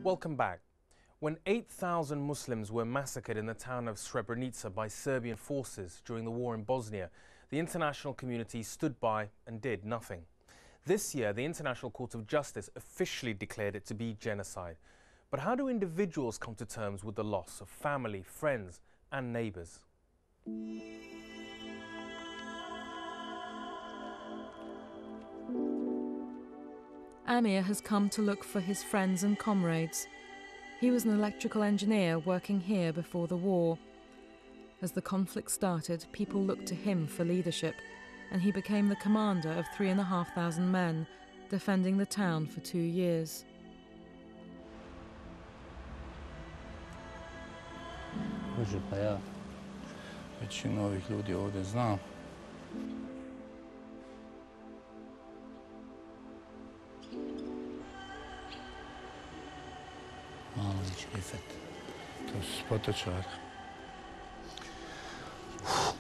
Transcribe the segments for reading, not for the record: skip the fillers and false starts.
Welcome back. When 8,000 Muslims were massacred in the town of Srebrenica by Serbian forces during the war in Bosnia, the international community stood by and did nothing. This year, the International Court of Justice officially declared it to be genocide. But how do individuals come to terms with the loss of family, friends, and neighbours? Amir has come to look for his friends and comrades. He was an electrical engineer working here before the war. As the conflict started, people looked to him for leadership, and he became the commander of 3,500 men, defending the town for 2 years. Bože, pa ja većinu ovih ljudi ovdje znam. Malović, Rifet, to su spotočari.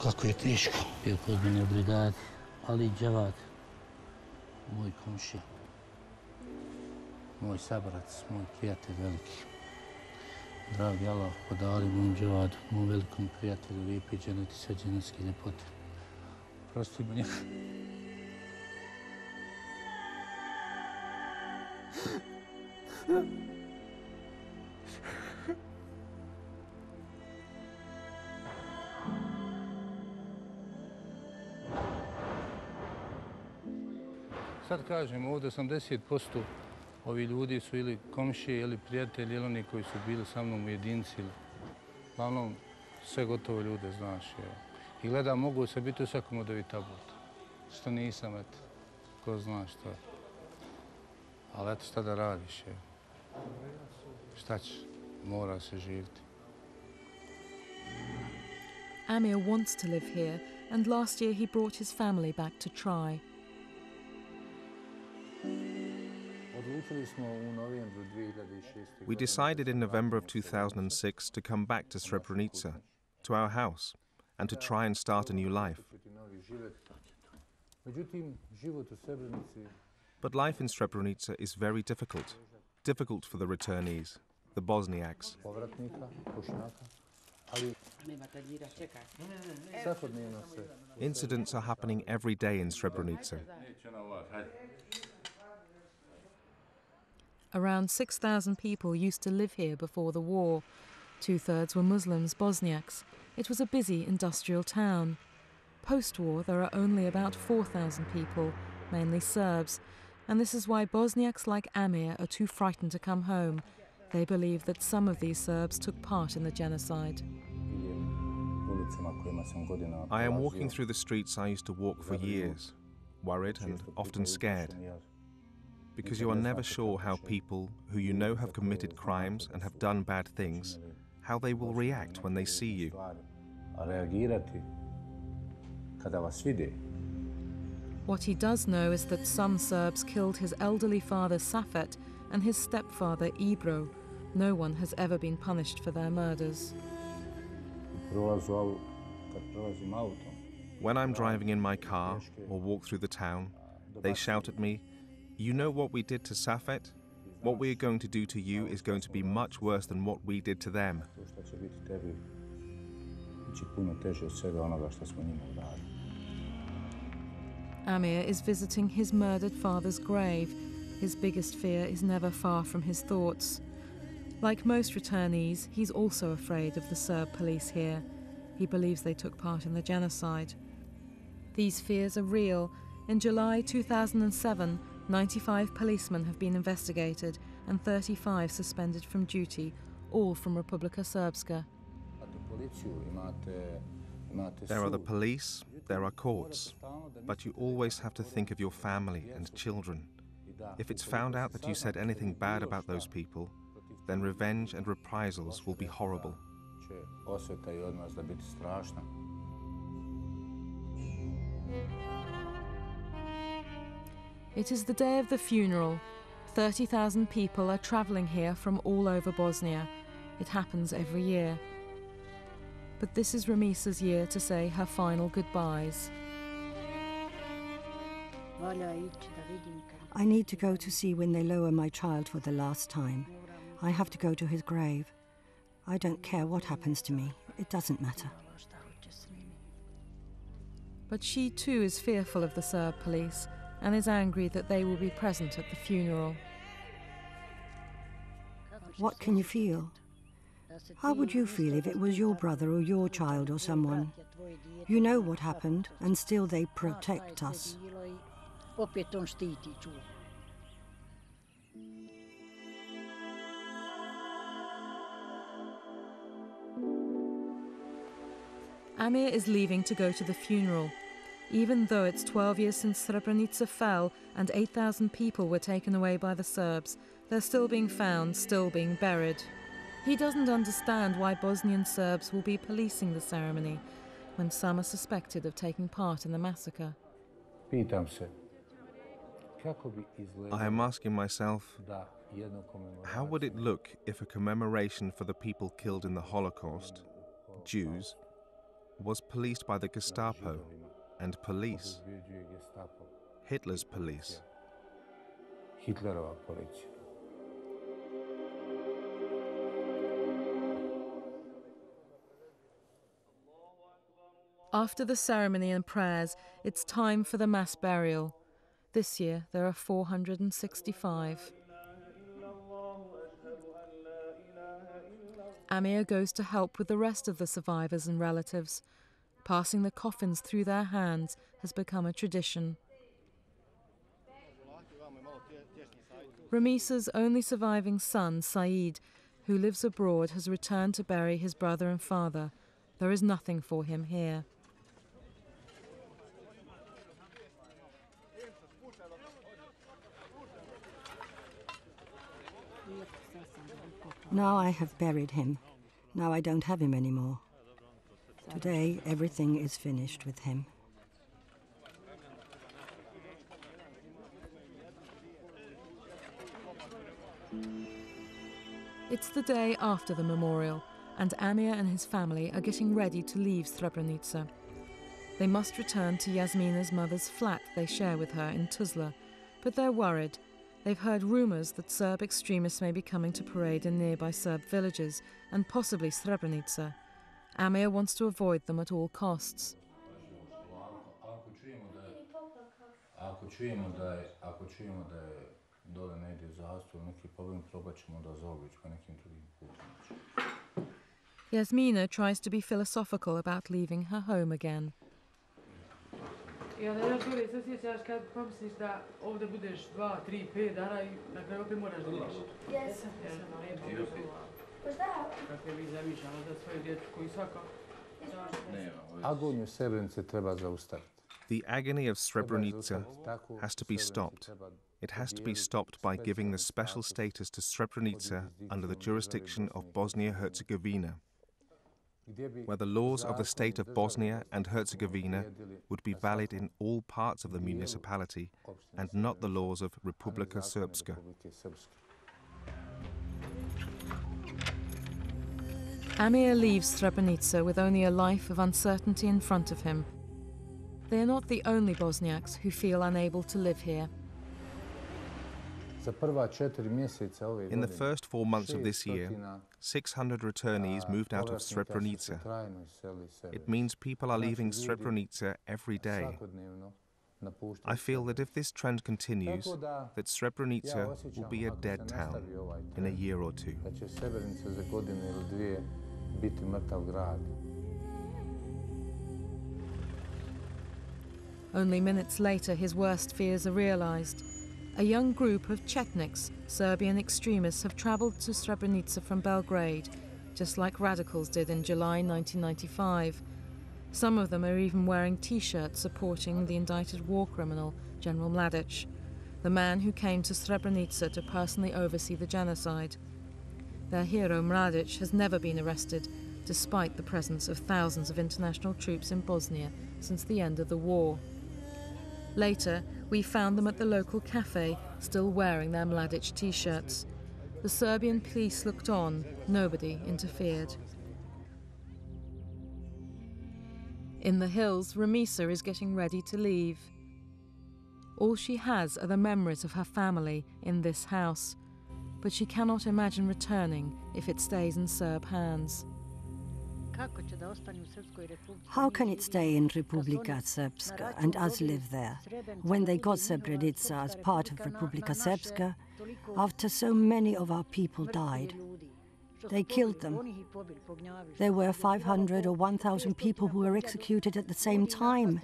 Kako je teško. Bio kod mene u brigadi, Ali Džavad, moj komšija, moj saborac, moj prijatelj veliki. Dragi Allah, podari mom Džavadu, mom velikom prijatelju, lijepi dženeti sve dženetske ljepote. Prosti mu njega. Sad kažem, ovdje 80% ovi ljudi su ili komšije, ili prijatelji, ili oni koji su bili sa mnom u jedinci. Uglavnom, sve gotovo ljude znaš. I gledam, mogu se biti u svakom od ovih tabuta. Što nisam, eto, ko zna što je. Ali eto, šta da radiš, šta će, mora se živjeti. Amir wants to live here, and last year he brought his family back to try. We decided in November of 2006 to come back to Srebrenica, to our house, and to try and start a new life. But life in Srebrenica is very difficult. Difficult for the returnees, the Bosniaks. Incidents are happening every day in Srebrenica. Around 6,000 people used to live here before the war. 2/3 were Muslims, Bosniaks. It was a busy industrial town. Post-war, there are only about 4,000 people, mainly Serbs, and this is why Bosniaks like Amir are too frightened to come home. They believe that some of these Serbs took part in the genocide. I am walking through the streets I used to walk for years, worried and often scared. Because you are never sure how people who you know have committed crimes and have done bad things, how they will react when they see you. What he does know is that some Serbs killed his elderly father Safet and his stepfather Ibro. No one has ever been punished for their murders. When I'm driving in my car or walk through the town, they shout at me, "You know what we did to Safet? What we are going to do to you is going to be much worse than what we did to them." Amir is visiting his murdered father's grave. His biggest fear is never far from his thoughts. Like most returnees, he's also afraid of the Serb police here. He believes they took part in the genocide. These fears are real. In July 2007, 95 policemen have been investigated and 35 suspended from duty, all from Republika Srpska. There are the police, there are courts, but you always have to think of your family and children. If it's found out that you said anything bad about those people, then revenge and reprisals will be horrible. It is the day of the funeral. 30,000 people are travelling here from all over Bosnia. It happens every year. But this is Ramisa's year to say her final goodbyes. I need to go to see when they lower my child for the last time. I have to go to his grave. I don't care what happens to me. It doesn't matter. But she too is fearful of the Serb police and is angry that they will be present at the funeral. What can you feel? How would you feel if it was your brother or your child or someone? You know what happened, and still they protect us. Amir is leaving to go to the funeral. Even though it's 12 years since Srebrenica fell and 8,000 people were taken away by the Serbs, they're still being found, still being buried. He doesn't understand why Bosnian Serbs will be policing the ceremony when some are suspected of taking part in the massacre. I am asking myself, how would it look if a commemoration for the people killed in the Holocaust, Jews, was policed by the Gestapo and police, Hitler's police? After the ceremony and prayers, it's time for the mass burial. This year, there are 465. Amir goes to help with the rest of the survivors and relatives. Passing the coffins through their hands has become a tradition. Ramisa's only surviving son, Saeed, who lives abroad, has returned to bury his brother and father. There is nothing for him here. Now I have buried him. Now I don't have him anymore. Today, everything is finished with him. It's the day after the memorial, and Amir and his family are getting ready to leave Srebrenica. They must return to Yasmina's mother's flat they share with her in Tuzla, but they're worried. They've heard rumours that Serb extremists may be coming to parade in nearby Serb villages, and possibly Srebrenica. Amir wants to avoid them at all costs. Yasmina tries to be philosophical about leaving her home again. The agony of Srebrenica has to be stopped. It has to be stopped by giving the special status to Srebrenica under the jurisdiction of Bosnia-Herzegovina, where the laws of the state of Bosnia and Herzegovina would be valid in all parts of the municipality and not the laws of Republika Srpska. Amir leaves Srebrenica with only a life of uncertainty in front of him. They are not the only Bosniaks who feel unable to live here. In the first 4 months of this year, 600 returnees moved out of Srebrenica. It means people are leaving Srebrenica every day. I feel that if this trend continues, that Srebrenica will be a dead town in a year or two. Only minutes later, his worst fears are realized. A young group of Chetniks, Serbian extremists, have traveled to Srebrenica from Belgrade, just like radicals did in July 1995. Some of them are even wearing T-shirts supporting the indicted war criminal, General Mladic, the man who came to Srebrenica to personally oversee the genocide. Their hero, Mladic, has never been arrested, despite the presence of thousands of international troops in Bosnia since the end of the war. Later, we found them at the local cafe, still wearing their Mladic T-shirts. The Serbian police looked on. Nobody interfered. In the hills, Ramisa is getting ready to leave. All she has are the memories of her family in this house. but she cannot imagine returning if it stays in Serb hands. How can it stay in Republika Srpska and us live there, when they got Srebrenica as part of Republika Srpska, after so many of our people died? They killed them. There were 500 or 1,000 people who were executed at the same time.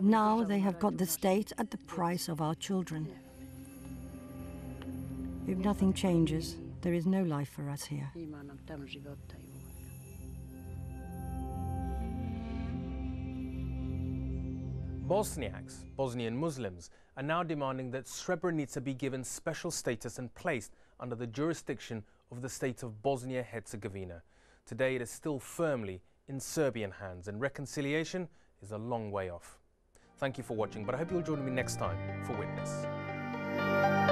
Now they have got the state at the price of our children. If nothing changes, there is no life for us here. Bosniaks, Bosnian Muslims, are now demanding that Srebrenica be given special status and placed under the jurisdiction of the state of Bosnia-Herzegovina. Today it is still firmly in Serbian hands, and reconciliation is a long way off. Thank you for watching, but I hope you'll join me next time for Witness.